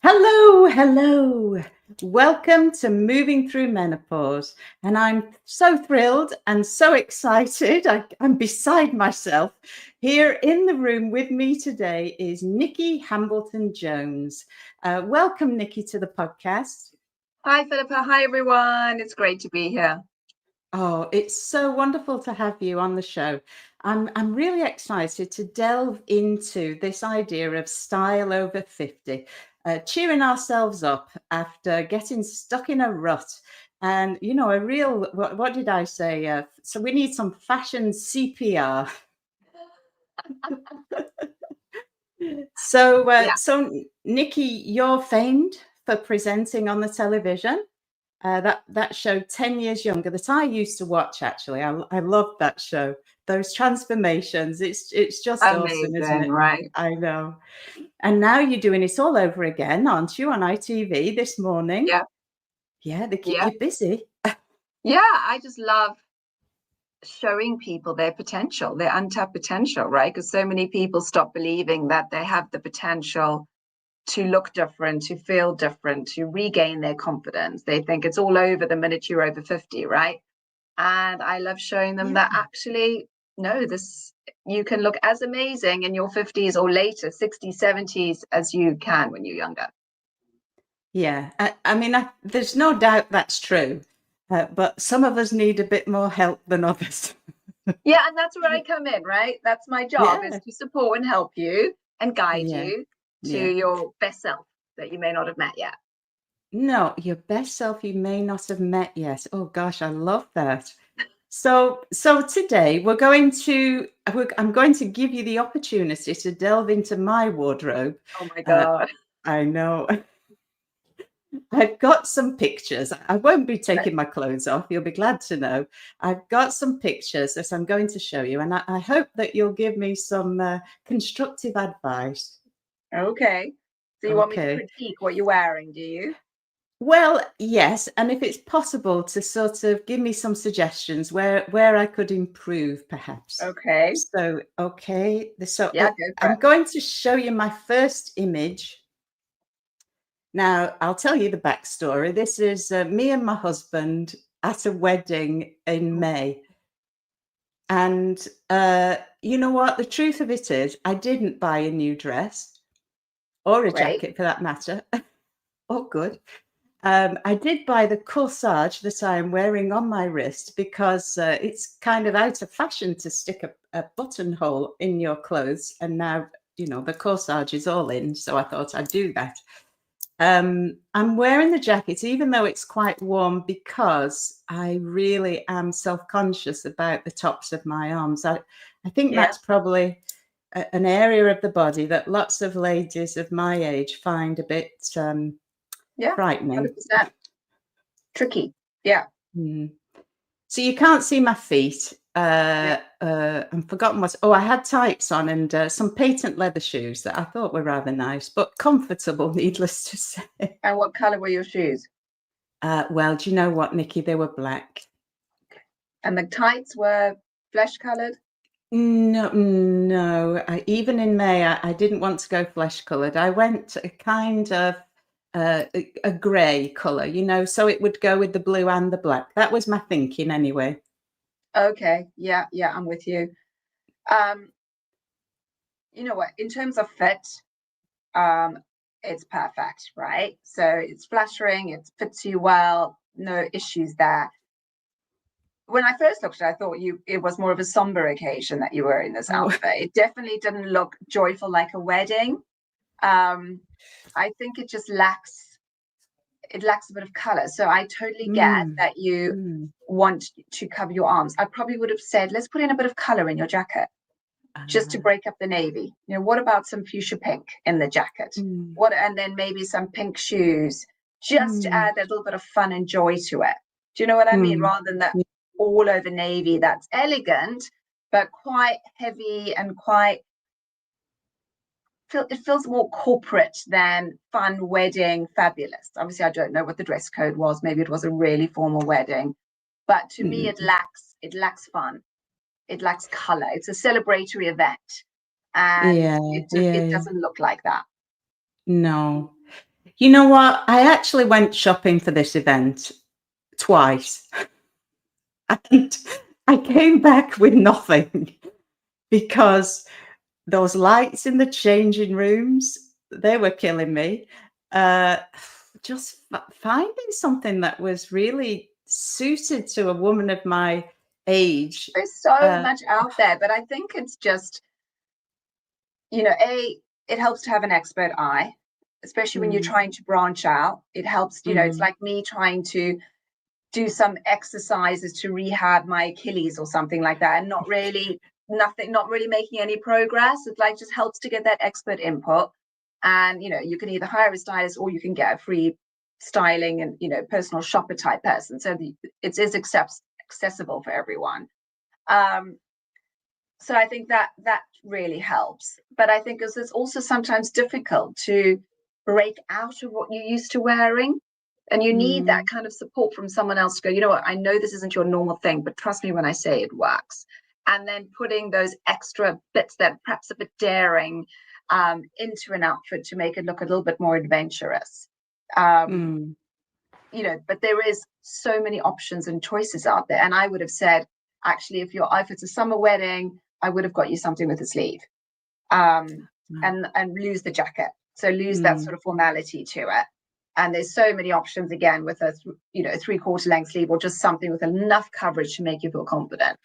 Hello, hello. Welcome to Moving Through Menopause. And I'm so thrilled and so excited. I'm beside myself. Here in the room with me today is Nicky Hambleton-Jones. Welcome, Nicky, to the podcast. Hi, Philippa. Hi, everyone. It's great to be here. Oh, it's so wonderful to have you on the show. I'm really excited to delve into this idea of style over 50, cheering ourselves up after getting stuck in a rut. And, a real, what did I say? So we need some fashion CPR. So, Yeah. Nikki, you're famed for presenting on the television. That show 10 years younger that I used to watch. Actually, I love that show. Those transformations. It's just awesome, isn't Amazing, it? right? I know. And now you're doing it all over again, aren't you, on ITV this morning? Yeah. Yeah, they keep Yeah. you busy. Yeah. I just love showing people their potential, their untapped potential, right? Because so many people stop believing that they have the potential to look different, to feel different, to regain their confidence. They think it's all over the minute you're over 50, right? And I love showing them that Yeah. actually, no, you can look as amazing in your 50s or later, 60s, 70s as you can when you're younger. Yeah. I mean, there's no doubt that's true. But some of us need a bit more help than others. Yeah, and that's where I come in, right? That's my job, is Yeah. to support and help you and guide Yeah. you to Yeah. your best self that you may not have met yet. No, your best self you may not have met yet. Oh gosh, I love that. So today I'm going to give you the opportunity to delve into my wardrobe. Oh my Uh, God. I know I've got some pictures. I won't be taking my clothes off. You'll be glad to know. I've got some pictures that I'm going to show you, and I hope that you'll give me some constructive advice. Okay. So you want me to Okay. critique what you're wearing, do you? Well, yes, and if it's possible to sort of give me some suggestions where I could improve, perhaps. Okay. So, okay, Yeah, go for I'm it. going to show you my first image. Now, I'll tell you the backstory. This is me and my husband at a wedding in May. And you know what? The truth of it is, I didn't buy a new dress or a Great. jacket for that matter. Oh, good. I did buy the corsage that I am wearing on my wrist because it's kind of out of fashion to stick a buttonhole in your clothes. And now, the corsage is all in. So I thought I'd do that. I'm wearing the jacket, even though it's quite warm, because I really am self-conscious about the tops of my arms. I think Yeah. that's probably an area of the body that lots of ladies of my age find a bit Yeah. frightening. 100%. Tricky. Yeah. Mm. So you can't see my feet. Yeah. I've forgotten what. Oh, I had tights on and some patent leather shoes that I thought were rather nice, but comfortable, needless to say. And what color were your shoes? Well, do you know what, Nikki? They were black. And the tights were flesh colored? No, no. Even in May, I didn't want to go flesh coloured. I went a kind of a grey colour, so it would go with the blue and the black. That was my thinking anyway. Okay. Yeah. Yeah. I'm with you. Um, you know what? In terms of fit, um, it's perfect, right? So it's flattering, it fits you well, no issues there. When I first looked at it, I thought it was more of a somber occasion that you were in this Oh, outfit. It definitely didn't look joyful like a wedding. I think it lacks a bit of color. So I totally get mm, that you mm. want to cover your arms. I probably would have said, let's put in a bit of color in your jacket just to Ah, break up the navy. What about some fuchsia pink in the jacket? mm, And then maybe some pink shoes, just to mm, add a little bit of fun and joy to it. Do you know what I mean? mm. Rather than that all over navy that's elegant, but quite heavy and it feels more corporate than fun, wedding, fabulous. Obviously, I don't know what the dress code was. Maybe it was a really formal wedding, but to me, Mm. it lacks fun. It lacks color. It's a celebratory event, and Yeah, it yeah, it yeah. doesn't look like that. No. You know what? I actually went shopping for this event twice, and I came back with nothing because those lights in the changing rooms, they were killing me. Uh, just finding something that was really suited to a woman of my age. There's so Uh, much out there, but I think it's just, it helps to have an expert eye, especially when you're mm, trying to branch out. It helps, it's mm, like me trying to do some exercises to rehab my Achilles or something like that, and not really making any progress. It like just helps to get that expert input. And you can either hire a stylist or you can get a free styling and personal shopper type person. So it is accessible for everyone. Um, so I think that really helps. But I think it's also sometimes difficult to break out of what you're used to wearing. And you need that mm, kind of support from someone else to go, you know what, I know this isn't your normal thing, but trust me when I say it works. And then putting those extra bits that perhaps a bit daring into an outfit to make it look a little bit more adventurous. Um, mm, but there is so many options and choices out there. And I would have said, actually, if it's a summer wedding, I would have got you something with a sleeve, um, and lose the jacket. So lose that mm, sort of formality to it. And there's so many options again with a 3/4 length sleeve or just something with enough coverage to make you feel confident.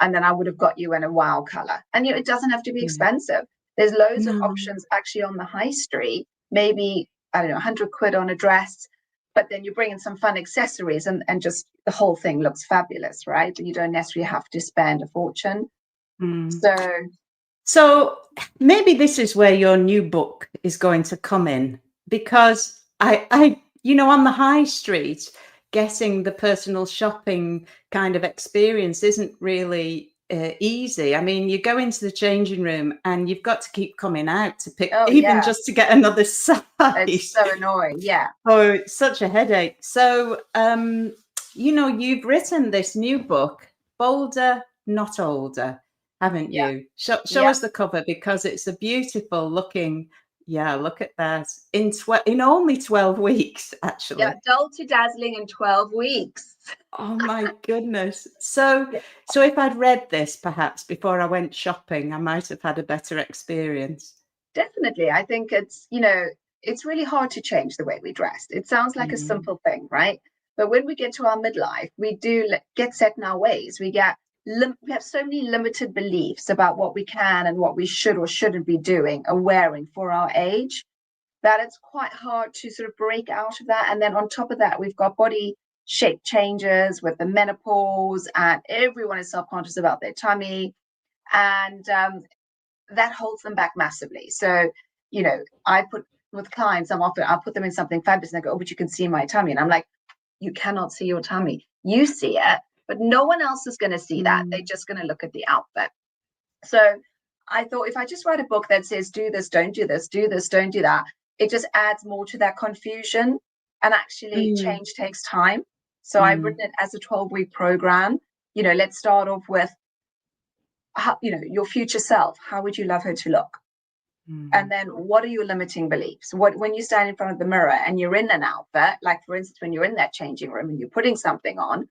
And then I would have got you in a wow color. And it doesn't have to be yeah. expensive. There's loads of No. options actually on the high street. Maybe I don't know, 100 quid on a dress, but then you bring in some fun accessories and just the whole thing looks fabulous, right? And you don't necessarily have to spend a fortune. Mm. So So maybe this is where your new book is going to come in, because on the high street, getting the personal shopping kind of experience isn't really easy. I mean, you go into the changing room and you've got to keep coming out to pick, oh even yeah, just to get another it's size. so annoying. Yeah. Oh, it's such a headache. So, you've written this new book, Bolder, Not Older, haven't Yeah. you? Show Yeah. us the cover, because it's a beautiful looking. Yeah, look at that. In only 12 weeks, Yeah. actually. Dull to dazzling in 12 weeks. Oh my goodness. So if I'd read this perhaps before I went shopping, I might have had a better experience. Definitely. I think it's really hard to change the way we dress. It sounds like a Mm, simple thing, right? But when we get to our midlife, we do get set in our ways. We have so many limited beliefs about what we can and what we should or shouldn't be doing or wearing for our age, that it's quite hard to sort of break out of that. And then on top of that, we've got body shape changes with the menopause, and everyone is self-conscious about their tummy. And that holds them back massively. So, I put with clients, I'll put them in something fabulous and they go, oh, but you can see my tummy. And I'm like, you cannot see your tummy. You see it, but no one else is going to see that. They're mm, just going to look at the outfit. So I thought if I just write a book that says, do this, don't do this, do this, don't do that, it just adds more to that confusion. And actually, mm, change takes time. So I've mm, written it as a 12-week program. Let's start off with your future self. How would you love her to look? mm, And then what are your limiting beliefs? When you stand in front of the mirror and you're in an outfit, like for instance, when you're in that changing room and you're putting something on,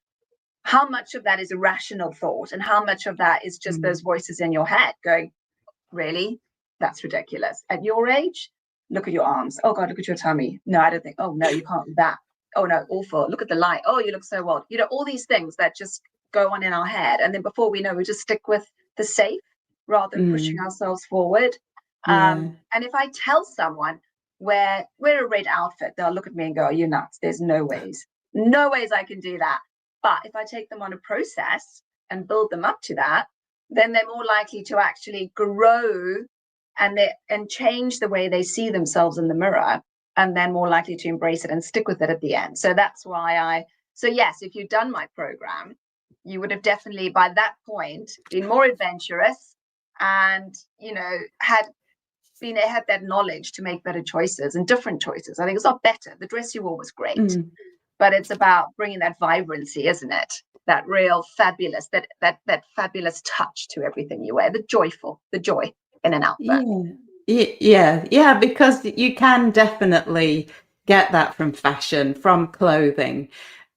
how much of that is a rational thought and how much of that is just mm, those voices in your head going, really? That's ridiculous. At your age, look at your arms. Oh God, look at your tummy. No, I don't think. Oh no, you can't do that. Oh no, awful. Look at the light. Oh, you look so old. All these things that just go on in our head. And then before we know, we just stick with the safe rather than pushing mm. ourselves forward. Yeah. And if I tell someone wear a red outfit, they'll look at me and go, you're nuts. There's no ways. No ways I can do that. But if I take them on a process and build them up to that, then they're more likely to actually grow and change the way they see themselves in the mirror, and then more likely to embrace it and stick with it at the end. So that's why yes, if you've done my program, you would have definitely by that point been more adventurous and had that knowledge to make better choices and different choices. I think it's not better. The dress you wore was great, Mm. but it's about bringing that vibrancy, isn't it? That real fabulous, that fabulous touch to everything you wear, the joy in an outfit. Yeah. Yeah, yeah, because you can definitely get that from fashion, from clothing.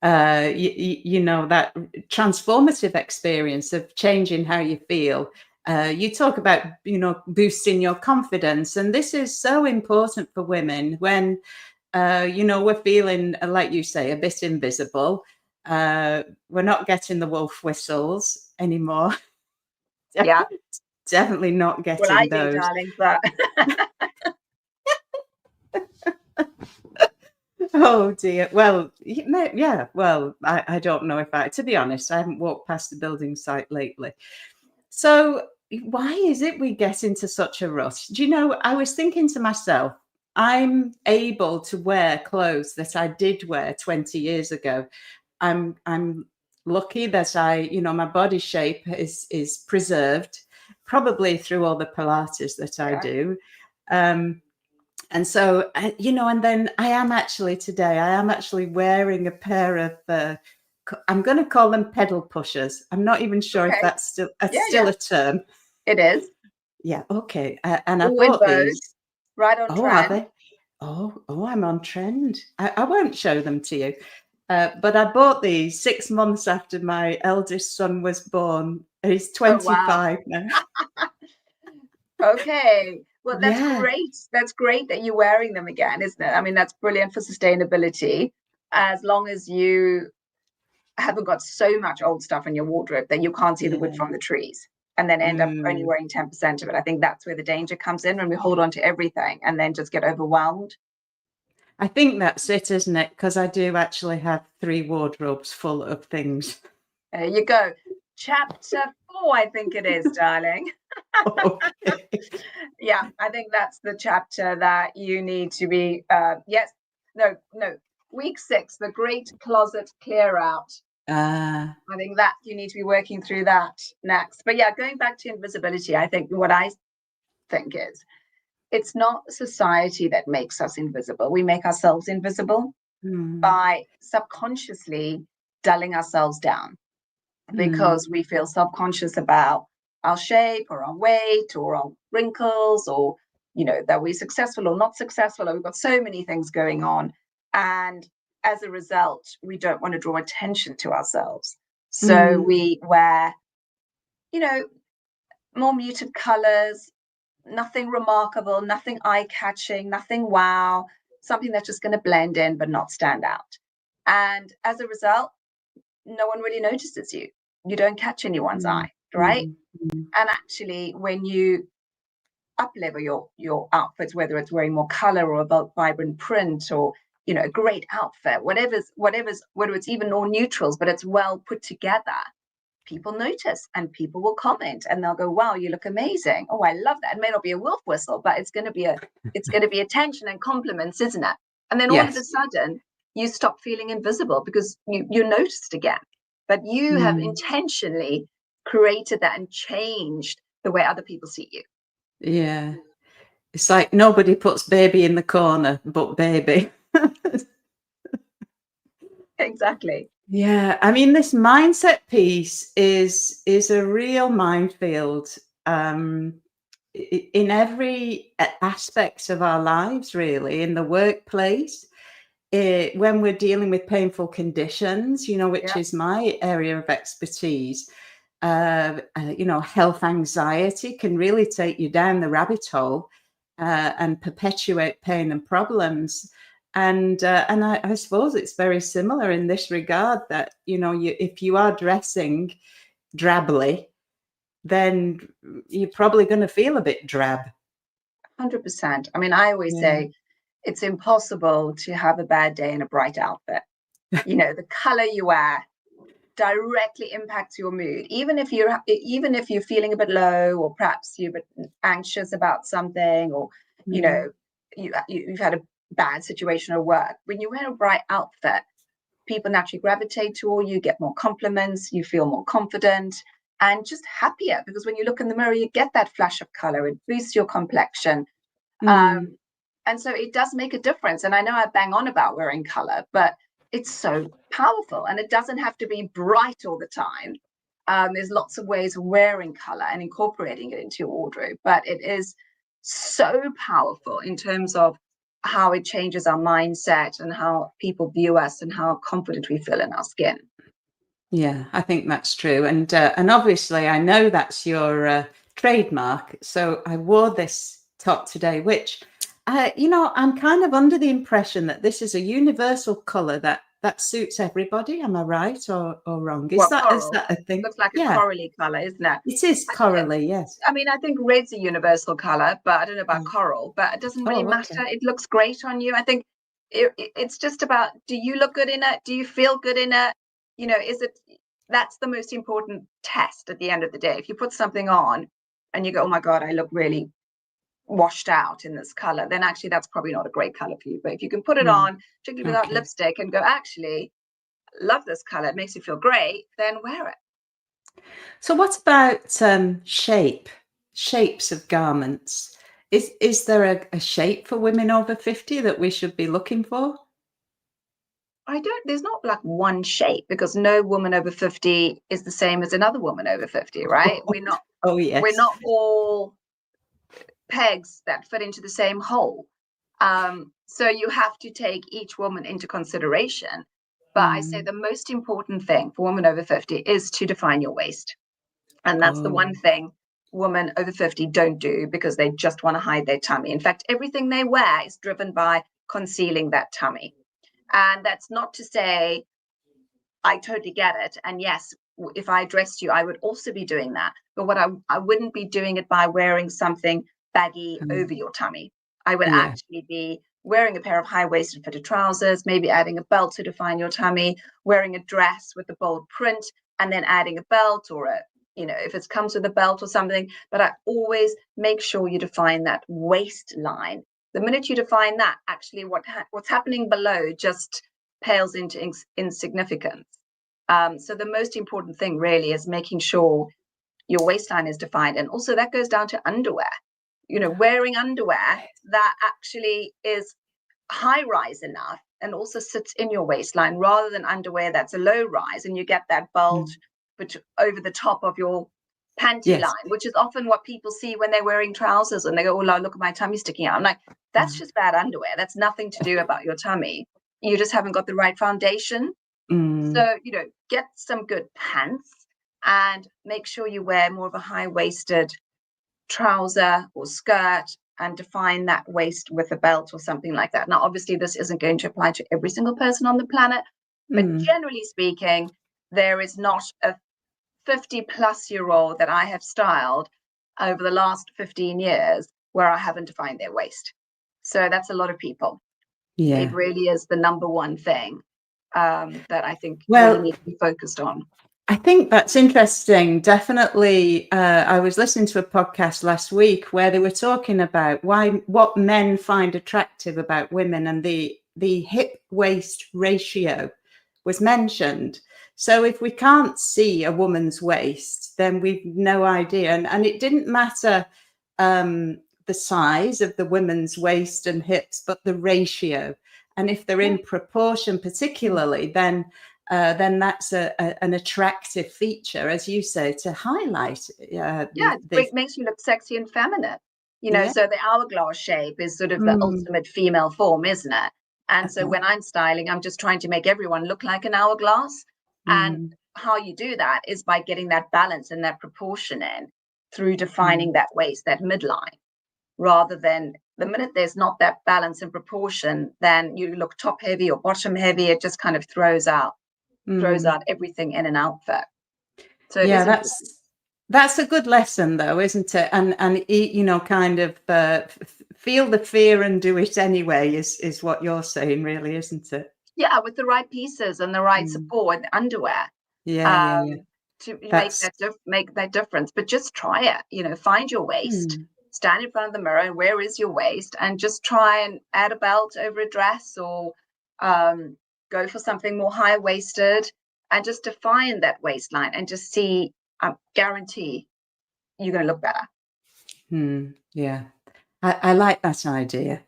You know, that transformative experience of changing how you feel. You talk about, you know, boosting your confidence, and this is so important for women when, you know, we're feeling, like you say, a bit invisible. We're not getting the wolf whistles anymore. Yeah. Definitely not Well, I getting do, those. darling, but Oh dear. Well, yeah. Well, I don't know if to be honest, I haven't walked past a building site lately. So why is it we get into such a rush? Do you know, I was thinking to myself, I'm able to wear clothes that I did wear 20 years ago. I'm lucky that you know, my body shape is preserved, probably through all the Pilates that I yeah. do. Um, and so, you know, and then I am actually wearing a pair of, I'm going to call them pedal pushers. I'm not even sure if Okay. that's Yeah, still yeah. a term. It is. Yeah. Okay. And I All in bought vogue, these. right on Oh, are trend. they? Oh, I'm on trend. I won't show them to you. But I bought these 6 months after my eldest son was born. He's Oh, wow. 25 now. Okay. Well, that's Yeah. great. That's great that you're wearing them again, isn't it? I mean, that's brilliant for sustainability. As long as you haven't got so much old stuff in your wardrobe that you can't see the wood Yeah. from the trees and then end up only Mm. wearing 10% of it. I think that's where the danger comes in when we hold on to everything and then just get overwhelmed. I think that's it, isn't it? Because I do actually have 3 wardrobes full of things. There you go. Chapter 4, I think it is, darling. Okay. Yeah, I think that's the chapter that you need to be, yes, no, week 6, the great closet clear out. Ah, I think that you need to be working through that next. But yeah, going back to invisibility, I think what I think is it's not society that makes us invisible. We make ourselves invisible mm, by subconsciously dulling ourselves down mm, because we feel subconscious about our shape or our weight or our wrinkles or, you know, that we're successful or not successful, or we've got so many things going on. And as a result, we don't want to draw attention to ourselves. So mm, we wear, you know, more muted colors, nothing remarkable, nothing eye-catching, nothing wow, something that's just going to blend in but not stand out. And as a result, no one really notices you. You don't catch anyone's mm, eye, right? mm, mm, And actually, when you up level your outfits, whether it's wearing more color or a vibrant print or, you know, a great outfit, whether it's even all neutrals, but it's well put together, people notice and people will comment and they'll go, wow, you look amazing. Oh, I love that. It may not be a wolf whistle, but it's going to be attention and compliments, isn't it? And then all of a yes. sudden you stop feeling invisible because you're noticed again. But you have Mm, intentionally created that and changed the way other people see you. yeah. It's like nobody puts baby in the corner but baby. Exactly. Yeah, I mean, this mindset piece is a real minefield, um, in every aspect of our lives, really, in the workplace, when we're dealing with painful conditions, you know, which Yeah. is my area of expertise. You know, health anxiety can really take you down the rabbit hole, and perpetuate pain and problems. And I suppose it's very similar in this regard that, you know, if you are dressing drably, then you're probably going to feel a bit drab. 100%. I mean, I always Yeah. say it's impossible to have a bad day in a bright outfit. You know, the color you wear directly impacts your mood, even if you're feeling a bit low or perhaps you're a bit anxious about something, or you Mm, know you've had a bad situation at work. When you wear a bright outfit, people naturally gravitate toward you, get more compliments, you feel more confident and just happier, because when you look in the mirror you get that flash of color, it boosts your complexion. mm, um, and so it does make a difference. And I know I bang on about wearing color, but it's so powerful and it doesn't have to be bright all the time. There's lots of ways of wearing color and incorporating it into your wardrobe, but it is so powerful in terms of how it changes our mindset and how people view us and how confident we feel in our skin. Yeah, I think that's true. And obviously I know that's your trademark. So I wore this top today, which, I'm kind of under the impression that this is a universal color that suits everybody. Am I right or wrong? Is Well, that coral a thing? looks like a Yeah, corally color, isn't it? it is corally, yes. I mean, I think red's a universal color, but I don't know about Oh, coral, but it doesn't really oh, matter. okay. It looks great on you. I think it's just about, do you look good in it? Do you feel good in it? That's the most important test at the end of the day. If you put something on and you go, oh my God, I look really washed out in this color, then actually that's probably not a great color for you. But if you can put it on, particularly without Okay. lipstick, and go, actually, love this color, it makes you feel great, then wear it. So what about shapes of garments? Is there a shape for women over 50 that we should be looking for? There's not like one shape, because no woman over 50 is the same as another woman over 50, right? Oh, We're yes. not all pegs that fit into the same hole. So you have to take each woman into consideration. But I say the most important thing for women over 50 is to define your waist. And that's the Oh, one thing women over 50 don't do, because they just want to hide their tummy. In fact, everything they wear is driven by concealing that tummy. And that's not to say, I totally get it. And yes, if I dressed you, I would also be doing that. But I wouldn't be doing it by wearing something baggy over your tummy. I would yeah. actually be wearing a pair of high-waisted fitted trousers, maybe adding a belt to define your tummy, wearing a dress with a bold print, and then adding a belt, or if it comes with a belt or something. But I always make sure you define that waistline. The minute you define that, actually what's happening below just pales into insignificance. So the most important thing really is making sure your waistline is defined. And also that goes down to underwear. Wearing underwear that actually is high rise enough and also sits in your waistline, rather than underwear that's a low rise and you get that bulge over the top of your panty Yes. line, which is often what people see when they're wearing trousers and they go, oh, look at my tummy sticking out. I'm like, that's just bad underwear. That's nothing to do about your tummy. You just haven't got the right foundation. So, get some good pants and make sure you wear more of a high-waisted trouser or skirt, and define that waist with a belt or something like that. Now, obviously, this isn't going to apply to every single person on the planet, but generally speaking, there is not a 50-plus-year-old that I have styled over the last 15 years where I haven't defined their waist. So that's a lot of people. Yeah. It really is the number one thing that I think Well, women need to be focused on. I think that's interesting. Definitely. I was listening to a podcast last week where they were talking about what men find attractive about women, and the hip waist ratio was mentioned. So if we can't see a woman's waist, then we've no idea. And it didn't matter the size of the women's waist and hips, but the ratio. And if they're in proportion, particularly, then that's an attractive feature, as you say, to highlight. It makes you look sexy and feminine. So the hourglass shape is sort of the ultimate female form, isn't it? And so when I'm styling, I'm just trying to make everyone look like an hourglass. And how you do that is by getting that balance and that proportion in through defining that waist, that midline, rather than the minute there's not that balance and proportion, then you look top heavy or bottom heavy. It just kind of throws out everything in an outfit. So that's a good lesson, though, isn't it? And kind of feel the fear and do it anyway is what you're saying, really, isn't it? Yeah, with the right pieces and the right support and underwear. Yeah. To make that difference. But just try it. Find your waist, stand in front of the mirror, and where is your waist, and just try and add a belt over a dress, or go for something more high-waisted, and just define that waistline and just see. I guarantee you're going to look better. Yeah, I like that idea.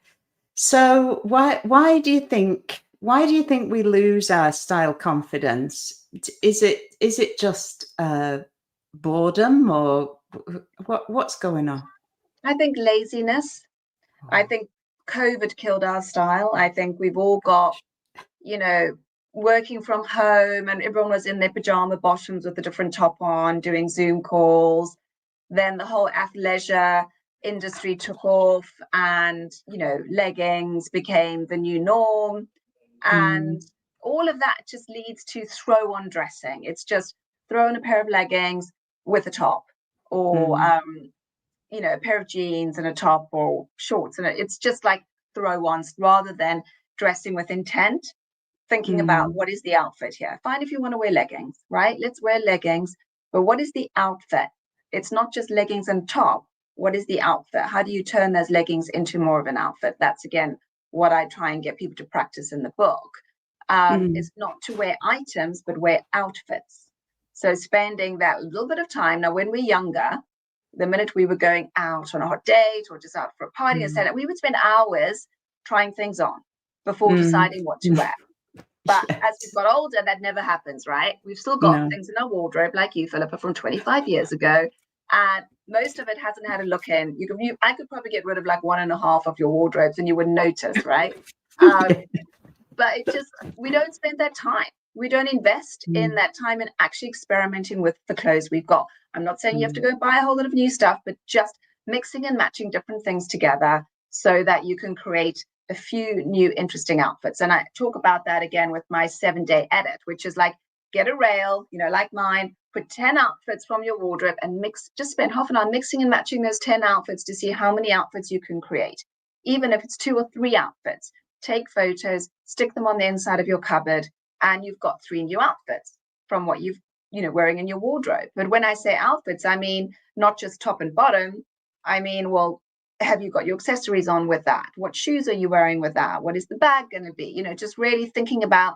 So why do you think we lose our style confidence? Is it just boredom, or what's going on? I think laziness. I think COVID killed our style. I think we've all got, you know, working from home and everyone was in their pajama bottoms with a different top on, doing Zoom calls. Then the whole athleisure industry took off and, you know, leggings became the new norm. And Mm, all of that just leads to throw on dressing. It's just throw on a pair of leggings with a top, or mm, you know, a pair of jeans and a top or shorts, and it's just like throw ons rather than dressing with intent, thinking about mm, what is the outfit here. Fine if you want to wear leggings, right? Let's wear leggings, but what is the outfit? It's not just leggings and top. What is the outfit? How do you turn those leggings into more of an outfit? That's again what I try and get people to practice in the book. mm, Is not to wear items, but wear outfits. So spending that little bit of time. Now, when we're younger, the minute we were going out on a hot date or just out for a party and mm, said, we would spend hours trying things on before mm. deciding what to wear. But as we've Yes. got older, that never happens, right? We've still got No. things in our wardrobe, like you, Philippa, from 25 years ago. And most of it hasn't had a look in. I could probably get rid of like one and a half of your wardrobes and you wouldn't notice, right? Um, Yeah. but it just, we don't spend that time. We don't invest in Mm, that time in actually experimenting with the clothes we've got. I'm not saying you have to mm, go and buy a whole lot of new stuff, but just mixing and matching different things together so that you can create a few new interesting outfits. And I talk about that again with my 7-day edit, which is like get a rail, you know, like mine, put 10 outfits from your wardrobe and mix, just spend half an hour mixing and matching those 10 outfits to see how many outfits you can create. Even if it's 2 or 3 outfits, take photos, stick them on the inside of your cupboard, and you've got 3 new outfits from what you've, you know, wearing in your wardrobe. But when I say outfits, I mean not just top and bottom. I mean, well, have you got your accessories on with that? What shoes are you wearing with that? What is the bag going to be? You know, just really thinking about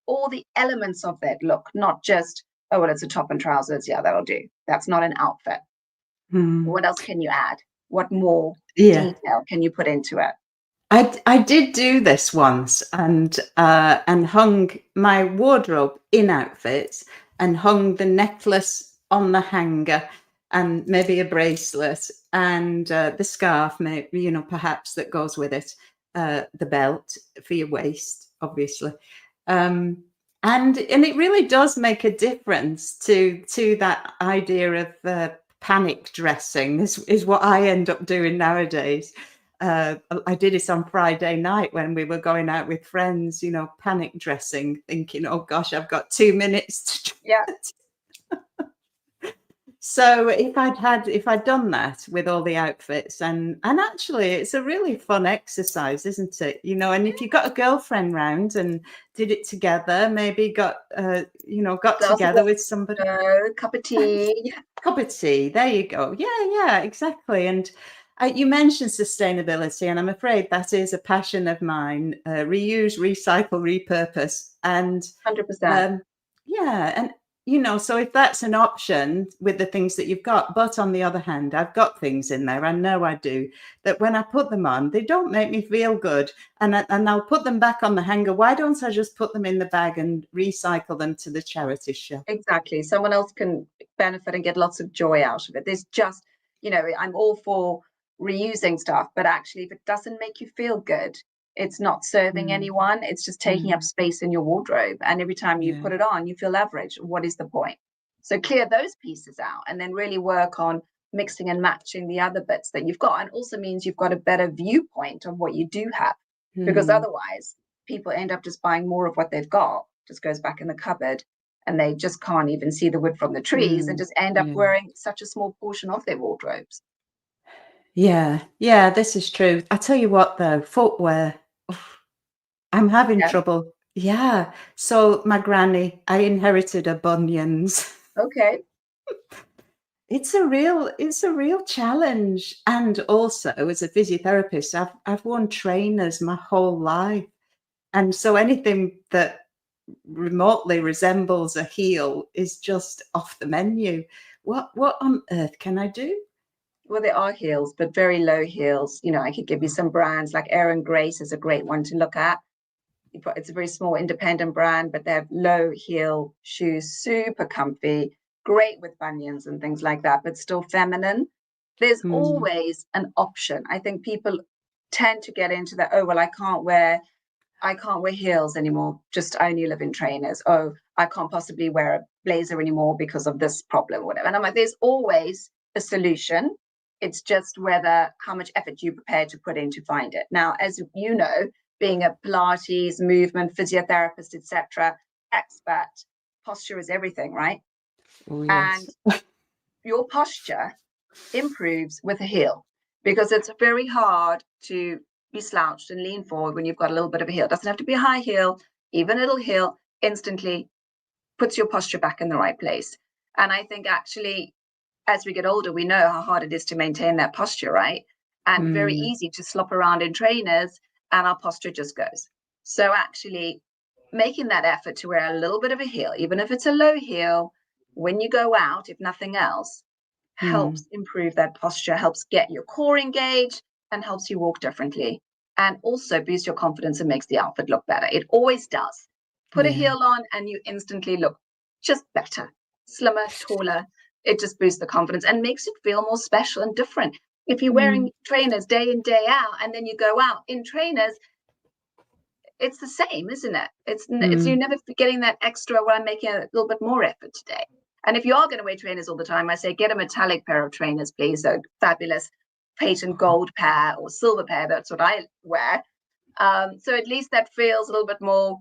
all the elements of that look, not just, oh, well, it's a top and trousers. Yeah, that'll do. That's not an outfit. mm. What else can you add? What more Yeah. detail can you put into it? I did do this once and hung my wardrobe in outfits and hung the necklace on the hanger and maybe a bracelet and the scarf, maybe, you know, perhaps that goes with it, the belt for your waist, obviously. Um, and it really does make a difference to that idea of panic dressing is what I end up doing nowadays. I did it on Friday night when we were going out with friends, you know, panic dressing, thinking, oh gosh, I've got 2 minutes to Yeah, so if I'd done that with all the outfits and actually it's a really fun exercise, isn't it? You know, and if you got a girlfriend round and did it together, maybe got you know, got glass of together with somebody. water, cup of tea. Cup of tea. There you go. Yeah, yeah, exactly. And you mentioned sustainability, and I'm afraid that is a passion of mine. Reuse, recycle, repurpose, and 100%. um, yeah, and you know, so if that's an option with the things that you've got, but on the other hand, I've got things in there. I know I do that when I put them on, they don't make me feel good, and I'll put them back on the hanger. Why don't I just put them in the bag and recycle them to the charity shop? Exactly. Someone else can benefit and get lots of joy out of it. There's just, you know, I'm all for reusing stuff, but actually, if it doesn't make you feel good, it's not serving Mm, anyone. It's just taking up mm, space in your wardrobe. And every time you yeah. put it on, you feel average. What is the point? So clear those pieces out and then really work on mixing and matching the other bits that you've got. And also means you've got a better viewpoint of what you do have, because Mm, otherwise, people end up just buying more of what they've got, just goes back in the cupboard and they just can't even see the wood from the trees and mm, just end up yeah. wearing such a small portion of their wardrobes. Yeah, yeah, this is true. I tell you what though, footwear, oof, I'm having Yeah. trouble. Yeah. So my granny, I inherited her bunions. Okay. It's a real challenge. And also as a physiotherapist, I've worn trainers my whole life. And so anything that remotely resembles a heel is just off the menu. What on earth can I do? Well, there are heels, but very low heels. You know, I could give you some brands like Aaron Grace is a great one to look at. It's a very small independent brand, but they have low heel shoes, super comfy, great with bunions and things like that, but still feminine. There's Hmm. always an option. I think people tend to get into that, oh, well, I can't wear heels anymore, just I only live in trainers. Oh, I can't possibly wear a blazer anymore because of this problem or whatever. And I'm like, there's always a solution. It's just how much effort you prepare to put in to find it. Now, as you know, being a Pilates, movement, physiotherapist, etc., expert, posture is everything, right? Oh, yes. And your posture improves with a heel, because it's very hard to be slouched and lean forward when you've got a little bit of a heel. It doesn't have to be a high heel, even a little heel instantly puts your posture back in the right place. And I think actually, as we get older, we know how hard it is to maintain that posture, right? And very easy to slop around in trainers and our posture just goes. So actually making that effort to wear a little bit of a heel, even if it's a low heel, when you go out, if nothing else, helps improve that posture, helps get your core engaged, and helps you walk differently. And also boosts your confidence and makes the outfit look better. It always does. Put a heel on and you instantly look just better, slimmer, taller. It just boosts the confidence and makes it feel more special and different. If you're wearing trainers day in, day out, and then you go out in trainers, it's the same, isn't it? It's you're never getting that extra, well, I'm making a little bit more effort today. And if you are going to wear trainers all the time, I say get a metallic pair of trainers, please. So fabulous patent gold pair or silver pair. That's what I wear. So at least that feels a little bit more,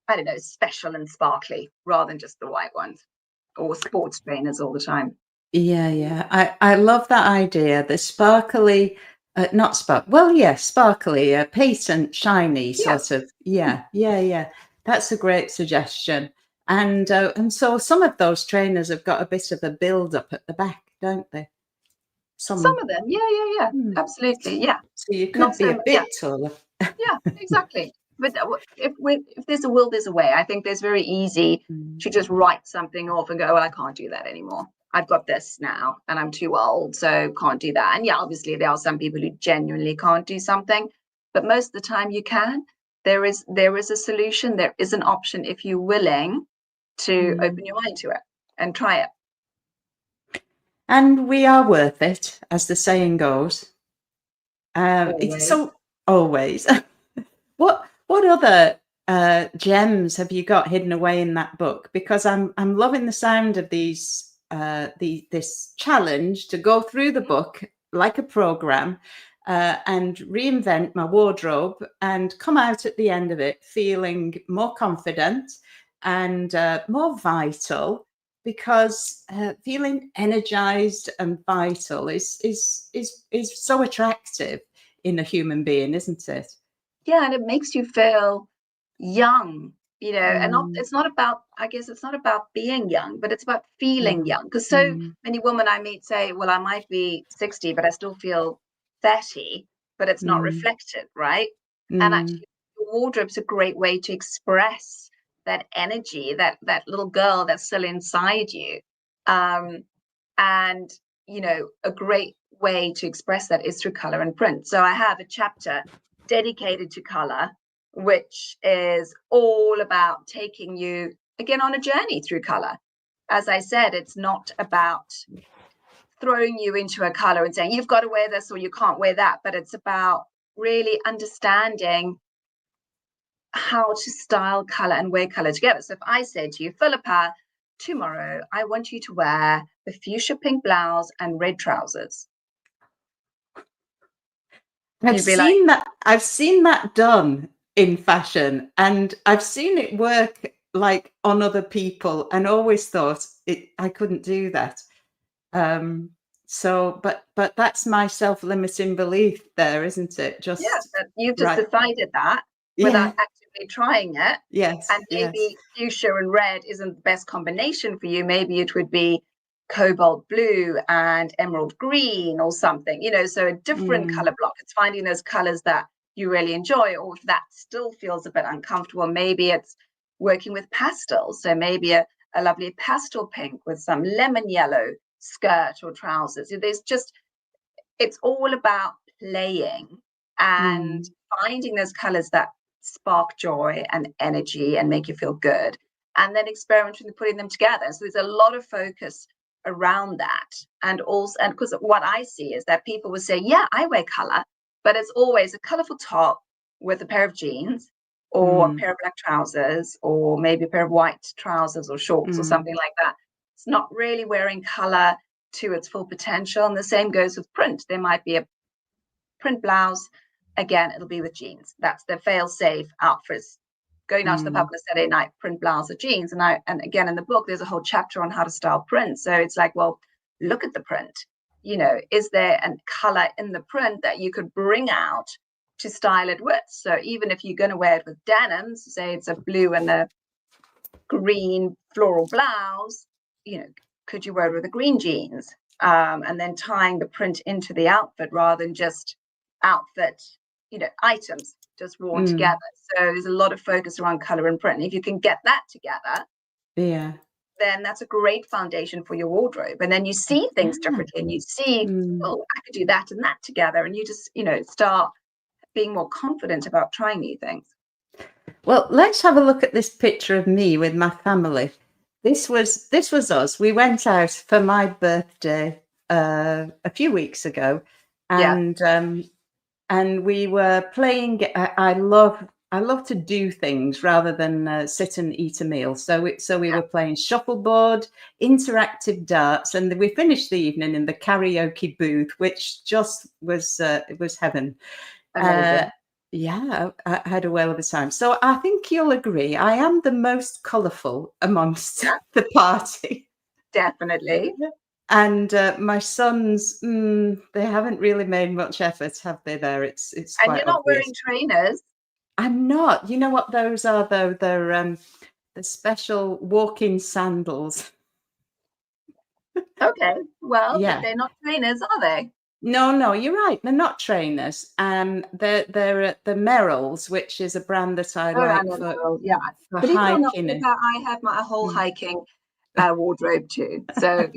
I don't know, special and sparkly rather than just the white ones or sports trainers all the time. Yeah. I love that idea. The sparkly, not spark. Well, yeah, sparkly, patent, shiny Yeah. sort of. Yeah. That's a great suggestion. And so some of those trainers have got a bit of a build up at the back, don't they? Some of them. Yeah. Absolutely. Yeah. So you Not could be so a much. bit taller. Yeah, exactly. But if there's a will, there's a way. I think there's very easy to just write something off and go, well, I can't do that anymore. I've got this now and I'm too old, so can't do that. And yeah, obviously there are some people who genuinely can't do something, but most of the time you can. There is a solution. There is an option if you're willing to open your mind to it and try it. And we are worth it, as the saying goes. Always. So always. What other gems have you got hidden away in that book? Because I'm loving the sound of this challenge to go through the book like a program and reinvent my wardrobe and come out at the end of it feeling more confident and more vital. Because feeling energized and vital is so attractive in a human being, isn't it? Yeah, and it makes you feel young, and it's not about, I guess it's not about being young, but it's about feeling young. Because so many women I meet say, well, I might be 60, but I still feel 30, but it's not reflected, right? And actually, the wardrobe's a great way to express that energy, that little girl that's still inside you. And a great way to express that is through color and print. So I have a chapter dedicated to color, which is all about taking you again on a journey through color. As I said, it's not about throwing you into a color and saying you've got to wear this or you can't wear that, but it's about really understanding how to style color and wear color together. So if I say to you, Philippa, tomorrow I want you to wear a fuchsia pink blouse and red trousers. I've seen that done in fashion, and I've seen it work like on other people, and always thought I couldn't do that. So, but that's my self-limiting belief there, isn't it? You've just decided that without actively trying it. Yes. And maybe fuchsia and red isn't the best combination for you. Maybe it would be cobalt blue and emerald green or something, so a different color block. It's finding those colors that you really enjoy, or if that still feels a bit uncomfortable, maybe it's working with pastels. So maybe a lovely pastel pink with some lemon yellow skirt or trousers. It's all about playing and finding those colors that spark joy and energy and make you feel good, and then experimenting with putting them together. So there's a lot of focus around that. And because what I see is that people will say, yeah, I wear color, but it's always a colorful top with a pair of jeans or a pair of black trousers, or maybe a pair of white trousers or shorts or something like that. It's not really wearing color to its full potential. And the same goes with print. There might be a print blouse. Again, it'll be with jeans. That's the fail-safe outfits. Going out to the pub on a Saturday night, print blouse or jeans. And again, in the book, there's a whole chapter on how to style print. So it's like, well, look at the print. You know, is there a color in the print that you could bring out to style it with? So even if you're going to wear it with denims, say it's a blue and a green floral blouse, you know, could you wear it with the green jeans? And then tying the print into the outfit rather than just outfit, you know, items just worn together. So there's a lot of focus around color and print. And if you can get that together, then that's a great foundation for your wardrobe. And then you see things differently, and you see, oh, I could do that and that together. And you just, you know, start being more confident about trying new things. Well, let's have a look at this picture of me with my family. This was us. We went out for my birthday a few weeks ago, and we were playing. I love to do things rather than sit and eat a meal. So we were playing shuffleboard, interactive darts, and we finished the evening in the karaoke booth, which just was it was heaven. Yeah, I had a whale of a time. So I think you'll agree, I am the most colourful amongst the party. Definitely. And my sons, they haven't really made much effort, have they? There, it's quite and you're not obvious. Wearing trainers. I'm not. You know what those are, though? They're the special walking sandals. Okay, well, but they're not trainers, are they? No, you're right. They're not trainers. They're the Merrells, which is a brand that I like for hiking. I have my whole hiking wardrobe too. So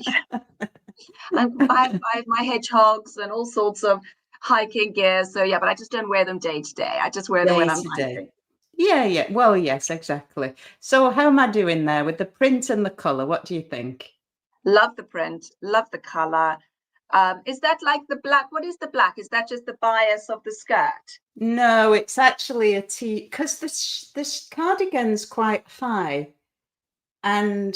I have my hedgehogs and all sorts of hiking gear. So yeah, but I just don't wear them day to day. I just wear them when I'm hiking. Yeah. Well, yes, exactly. So how am I doing there with the print and the color? What do you think? Love the print, love the color. Is that like the black? What is the black? Is that just the bias of the skirt? No, it's actually a tee, because this cardigan's quite high, and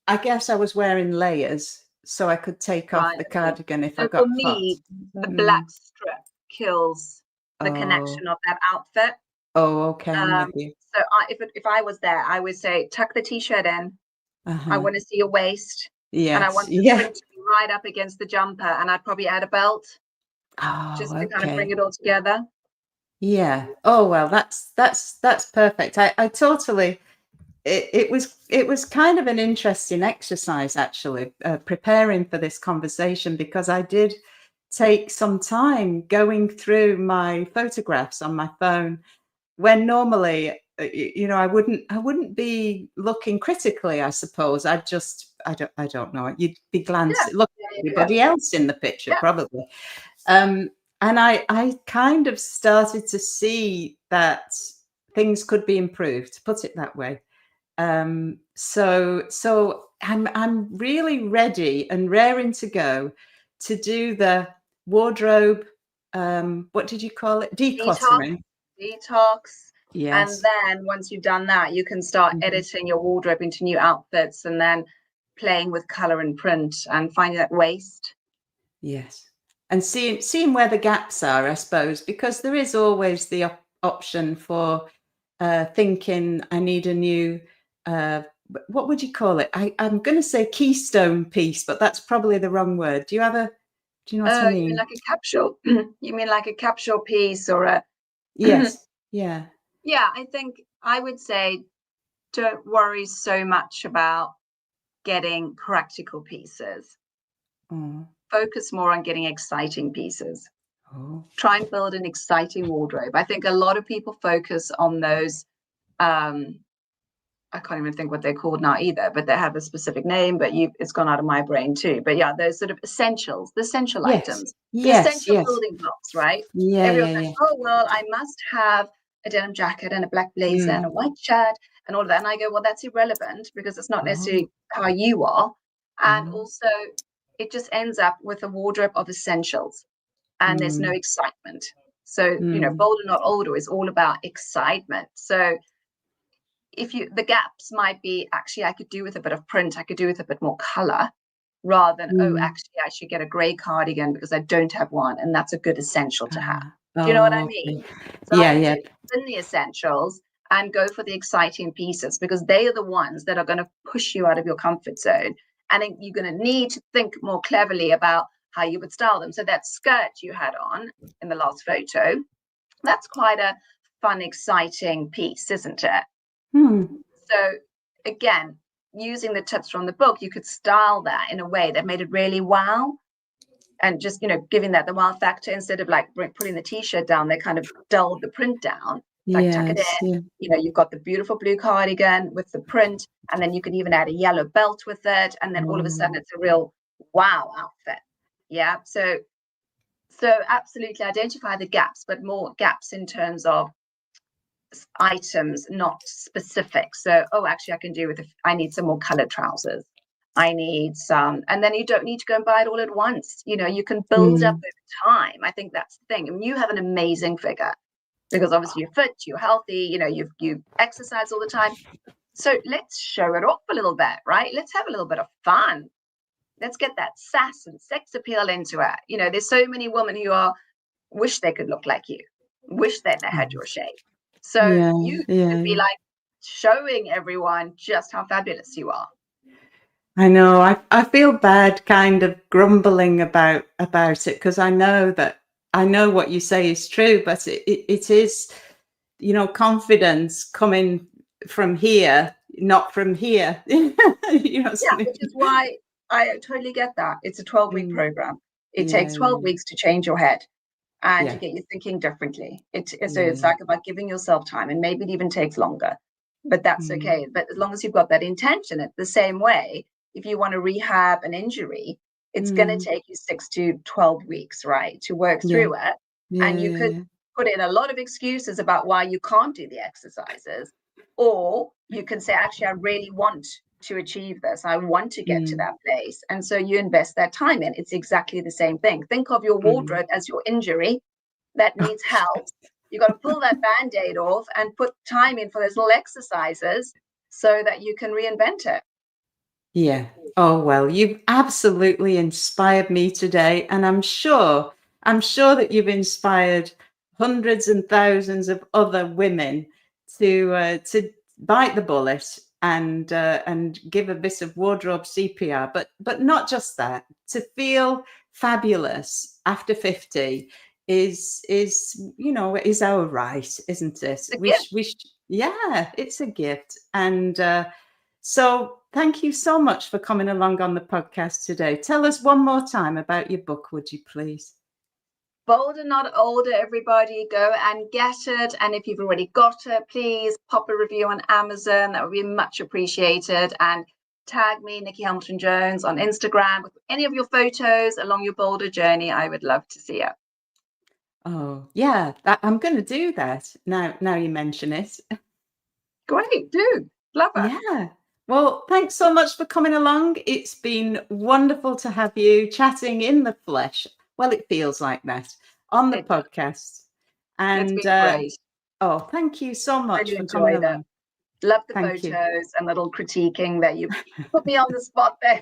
I guess I was wearing layers, so I could take off the cardigan if I got hot. For me, the black strip kills the connection of that outfit. Oh, okay, I'm with you. So if I was there, I would say tuck the t-shirt in. I want to see your waist. Yes, and I want the print to be right up against the jumper, and I'd probably add a belt just to kind of bring it all together. Yeah. Oh well, that's perfect. I totally. It was kind of an interesting exercise, actually, preparing for this conversation, because I did take some time going through my photographs on my phone, when normally, you know, I wouldn't be looking critically, I suppose. I don't know. You'd be glancing, look at everybody else in the picture, probably. And I kind of started to see that things could be improved, to put it that way. So I'm really ready and raring to go to do the wardrobe. What did you call it? Decluttering. Detox. Yes. And then once you've done that, you can start editing your wardrobe into new outfits, and then playing with color and print and finding that waste. Yes. And seeing where the gaps are, I suppose, because there is always the option for thinking I need a new, what would you call it? I'm going to say keystone piece, but that's probably the wrong word. Do you know what I mean? You mean like a capsule? You mean like a capsule piece or a... Yes. Yeah. Yeah, I think I would say don't worry so much about getting practical pieces. Focus more on getting exciting pieces. Try and build an exciting wardrobe. I think a lot of people focus on those, I can't even think what they're called now either, but they have a specific name, but it's gone out of my brain too. But yeah, those sort of essentials, the essential items, the essential building blocks, right? Everyone's like, oh, well, I must have a denim jacket and a black blazer and a white shirt and all of that. And I go, well, that's irrelevant, because it's not necessarily how you are. And also, it just ends up with a wardrobe of essentials, and there's no excitement. So, bolder, not older is all about excitement. So the gaps might be, actually, I could do with a bit of print, I could do with a bit more color, rather than, actually, I should get a gray cardigan because I don't have one, and that's a good essential to have. Do you know what I mean? So Yeah, I would in the essentials and go for the exciting pieces, because they are the ones that are going to push you out of your comfort zone. And then you're going to need to think more cleverly about how you would style them. So that skirt you had on in the last photo, that's quite a fun, exciting piece, isn't it? So again, using the tips from the book, you could style that in a way that made it really wow. And just, giving that the wow factor, instead of like putting the t-shirt down, they kind of dulled the print down. Like tuck it in. You've got the beautiful blue cardigan with the print, and then you could even add a yellow belt with it, and then all of a sudden it's a real wow outfit. Yeah. So absolutely identify the gaps, but more gaps in terms of items, not specific. So, actually, I can do with I need some more colored trousers. I need some, and then you don't need to go and buy it all at once. You can build up over time. I think that's the thing. I mean, you have an amazing figure, because obviously you're fit, you're healthy, you exercise all the time. So let's show it off a little bit, right? Let's have a little bit of fun. Let's get that sass and sex appeal into it. There's so many women who wish they could look like you, wish that they had your shape. So you could be like showing everyone just how fabulous you are. I know. I feel bad kind of grumbling about it, because I know what you say is true, but it is, confidence coming from here, not from here. Which is why I totally get that. It's a 12-week program. It takes 12 weeks to change your head and to get you thinking differently. So it's like about giving yourself time, and maybe it even takes longer, but that's okay. But as long as you've got that intention, it's the same way. If you want to rehab an injury, it's going to take you 6 to 12 weeks, right, to work through it. And you could put in a lot of excuses about why you can't do the exercises, or you can say, actually, I really want to achieve this. I want to get to that place. And so you invest that time in. It's exactly the same thing. Think of your wardrobe as your injury that needs help. You got to pull that Band-Aid off and put time in for those little exercises so that you can reinvent it. Yeah. Oh, well, you've absolutely inspired me today. And I'm sure that you've inspired hundreds and thousands of other women to bite the bullet and give a bit of wardrobe CPR. But not just that. To feel fabulous after 50 is our right, isn't it? Yeah, it's a gift. And so thank you so much for coming along on the podcast today. Tell us one more time about your book, would you please? Bolder, Not Older, everybody. Go and get it. And if you've already got it, please pop a review on Amazon. That would be much appreciated. And tag me, Nicky Hambleton-Jones, on Instagram with any of your photos along your bolder journey. I would love to see it. Oh, yeah, I'm going to do that now you mention it. Great, do. Love it. Yeah. Well, thanks so much for coming along. It's been wonderful to have you chatting in the flesh. Well, it feels like that on the podcast. And it's been great. Oh, thank you so much Really for coming along. Love the photos and little critiquing that you put me on the spot there.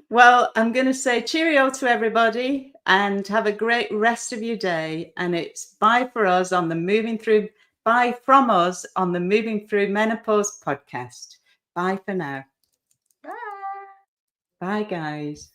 Well, I'm going to say cheerio to everybody and have a great rest of your day. And it's bye from us on the Moving Through Menopause podcast. Bye for now. Bye. Bye, guys.